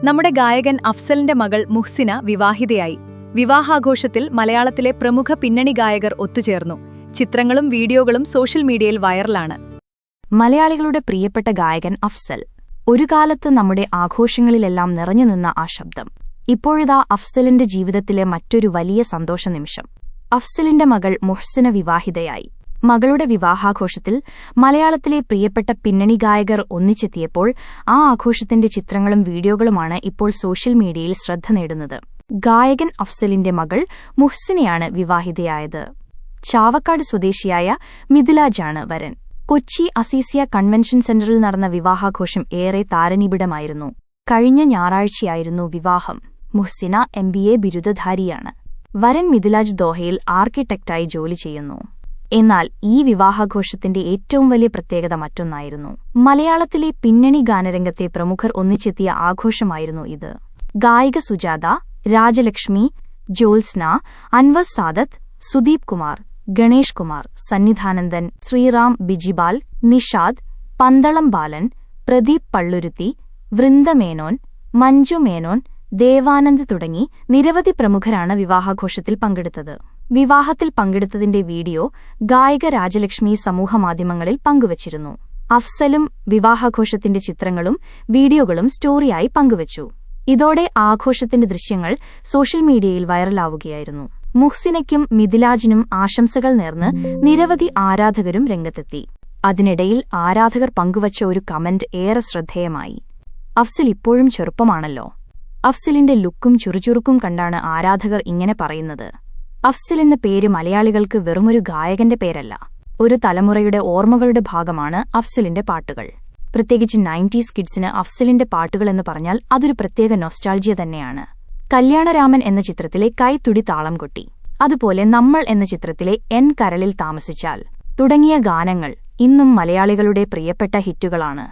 നമ്മുടെ ഗായകൻ അഫ്സലിന്റെ മകൾ മുഹ്സിന വിവാഹിതയായി. വിവാഹാഘോഷത്തിൽ മലയാളത്തിലെ പ്രമുഖ പിന്നണി ഗായകർ ഒത്തുചേർന്നു. ചിത്രങ്ങളും വീഡിയോകളും സോഷ്യൽ മീഡിയയിൽ വൈറലാണ്. മലയാളികളുടെ പ്രിയപ്പെട്ട ഗായകൻ അഫ്സൽ. ഒരു കാലത്ത് നമ്മുടെ ആഘോഷങ്ങളിലെല്ലാം നിറഞ്ഞുനിന്ന ആ ശബ്ദം. ഇപ്പോഴിതാ അഫ്സലിന്റെ ജീവിതത്തിലെ മറ്റൊരു വലിയ സന്തോഷ നിമിഷം. അഫ്സലിന്റെ മകൾ മുഹ്സിന വിവാഹിതയായി. മകളുടെ വിവാഹാഘോഷത്തിൽ മലയാളത്തിലെ പ്രിയപ്പെട്ട പിന്നണി ഗായകർ ഒന്നിച്ചെത്തിയപ്പോൾ ആ ആഘോഷത്തിന്റെ ചിത്രങ്ങളും വീഡിയോകളുമാണ് ഇപ്പോൾ സോഷ്യൽ മീഡിയയിൽ ശ്രദ്ധ നേടുന്നത്. ഗായകൻ അഫ്സലിന്റെ മകൾ മുഹ്സിനയാണ് വിവാഹിതയായത്. ചാവക്കാട് സ്വദേശിയായ മിഥിലാജാണ് വരൻ. കൊച്ചി അസീസിയ കൺവെൻഷൻ സെന്ററിൽ നടന്ന വിവാഹാഘോഷം ഏറെ താരനിബിഡമായിരുന്നു. കഴിഞ്ഞ ഞായറാഴ്ചയായിരുന്നു വിവാഹം. മുഹ്സിന MBA ബിരുദധാരിയാണ്. വരൻ മിഥിലാജ് ദോഹയിൽ ആർക്കിടെക്റ്റായി ജോലി ചെയ്യുന്നു. എന്നാൽ ഈ വിവാഹാഘോഷത്തിന്റെ ഏറ്റവും വലിയ പ്രത്യേകത മറ്റൊന്നായിരുന്നു. മലയാളത്തിലെ പിന്നണി ഗാനരംഗത്തെ പ്രമുഖർ ഒന്നിച്ചെത്തിയ ആഘോഷമായിരുന്നു ഇത്. ഗായിക സുജാത, രാജലക്ഷ്മി, ജ്യോത്സ്ന, അൻവർ സാദത്ത്, സുദീപ് കുമാർ, ഗണേഷ് കുമാർ, സന്നിധാനന്ദൻ, ശ്രീറാം ബിജിബാൽ, നിഷാദ്, പന്തളം ബാലൻ, പ്രദീപ് പള്ളുരുത്തി, വൃന്ദ മേനോൻ, മഞ്ജു മേനോൻ, ദേവാനന്ദ് തുടങ്ങി നിരവധി പ്രമുഖരാണ് വിവാഹാഘോഷത്തിൽ പങ്കെടുത്തത്. വിവാഹത്തിൽ പങ്കെടുത്തതിന്റെ വീഡിയോ ഗായിക രാജലക്ഷ്മി സമൂഹമാധ്യമങ്ങളിൽ പങ്കുവച്ചിരുന്നു. അഫ്സലും വിവാഹാഘോഷത്തിന്റെ ചിത്രങ്ങളും വീഡിയോകളും സ്റ്റോറിയായി പങ്കുവച്ചു. ഇതോടെ ആഘോഷത്തിന്റെ ദൃശ്യങ്ങൾ സോഷ്യൽ മീഡിയയിൽ വൈറലാവുകയായിരുന്നു. മുഹ്സിനയ്ക്കും മിഥിലാജിനും ആശംസകൾ നേർന്ന് നിരവധി ആരാധകരും രംഗത്തെത്തി. അതിനിടയിൽ ആരാധകർ പങ്കുവച്ച ഒരു കമന്റ് ഏറെ ശ്രദ്ധേയമായി. അഫ്സൽ ഇപ്പോഴും ചെറുപ്പമാണല്ലോ. അഫ്സലിന്റെ ലുക്കും ചുറുചുറുക്കും കണ്ടാണ് ആരാധകർ ഇങ്ങനെ പറയുന്നത്. അഫ്സൽ എന്ന പേര് മലയാളികൾക്ക് വെറുമൊരു ഗായകന്റെ പേരല്ല, ഒരു തലമുറയുടെ ഓർമ്മകളുടെ ഭാഗമാണ് അഫ്സലിന്റെ പാട്ടുകൾ. പ്രത്യേകിച്ച് 90s കിഡ്സിന് അഫ്സലിന്റെ പാട്ടുകളെന്ന് പറഞ്ഞാൽ അതൊരു പ്രത്യേക നൊസ്റ്റാൾജിയ തന്നെയാണ്. കല്യാണരാമൻ എന്ന ചിത്രത്തിലെ കൈത്തുടി താളം കൊട്ടി, അതുപോലെ നമ്മൾ എന്ന ചിത്രത്തിലെ എൻ കരളിൽ താമസിച്ചാൽ തുടങ്ങിയ ഗാനങ്ങൾ ഇന്നും മലയാളികളുടെ പ്രിയപ്പെട്ട ഹിറ്റുകളാണ്.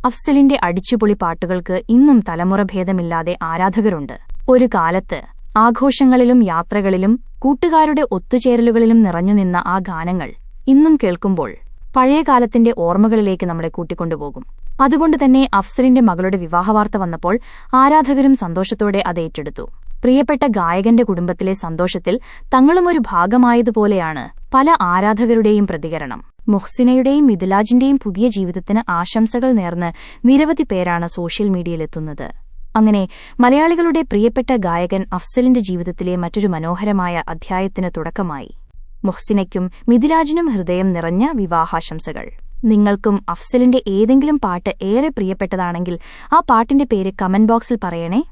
അഫ്സലിന്റെ അടിച്ചുപൊളി പാട്ടുകൾക്ക് ഇന്നും തലമുറഭേദമില്ലാതെ ആരാധകരുണ്ട്. ഒരു കാലത്ത് ആഘോഷങ്ങളിലും യാത്രകളിലും കൂട്ടുകാരുടെ ഒത്തുചേരലുകളിലും നിറഞ്ഞുനിന്ന ആ ഗാനങ്ങൾ ഇന്നും കേൾക്കുമ്പോൾ പഴയകാലത്തിന്റെ ഓർമ്മകളിലേക്ക് നമ്മളെ കൂട്ടിക്കൊണ്ടുപോകും. അതുകൊണ്ടുതന്നെ അഫ്സലിന്റെ മകളുടെ വിവാഹവാർത്ത വന്നപ്പോൾ ആരാധകരും സന്തോഷത്തോടെ അത് ഏറ്റെടുത്തു. പ്രിയപ്പെട്ട ഗായകന്റെ കുടുംബത്തിലെ സന്തോഷത്തിൽ തങ്ങളുമൊരു ഭാഗമായതുപോലെയാണ് പല ആരാധകരുടെയും പ്രതികരണം. മുഹ്സിനയുടെയും മിഥിലാജിന്റെയും പുതിയ ജീവിതത്തിന് ആശംസകൾ നേർന്ന് നിരവധി പേരാണ് സോഷ്യൽ മീഡിയയിലെത്തുന്നത്. അങ്ങനെ മലയാളികളുടെ പ്രിയപ്പെട്ട ഗായകൻ അഫ്സലിന്റെ ജീവിതത്തിലെ മറ്റൊരു മനോഹരമായ അധ്യായത്തിന് തുടക്കമായി. മുഹ്സിനയ്ക്കും മിഥിലാജിനും ഹൃദയം നിറഞ്ഞ വിവാഹാശംസകൾ. നിങ്ങൾക്കും അഫ്സലിന്റെ ഏതെങ്കിലും പാട്ട് ഏറെ പ്രിയപ്പെട്ടതാണെങ്കിൽ ആ പാട്ടിന്റെ പേര് കമന്റ് ബോക്സിൽ പറയണേ.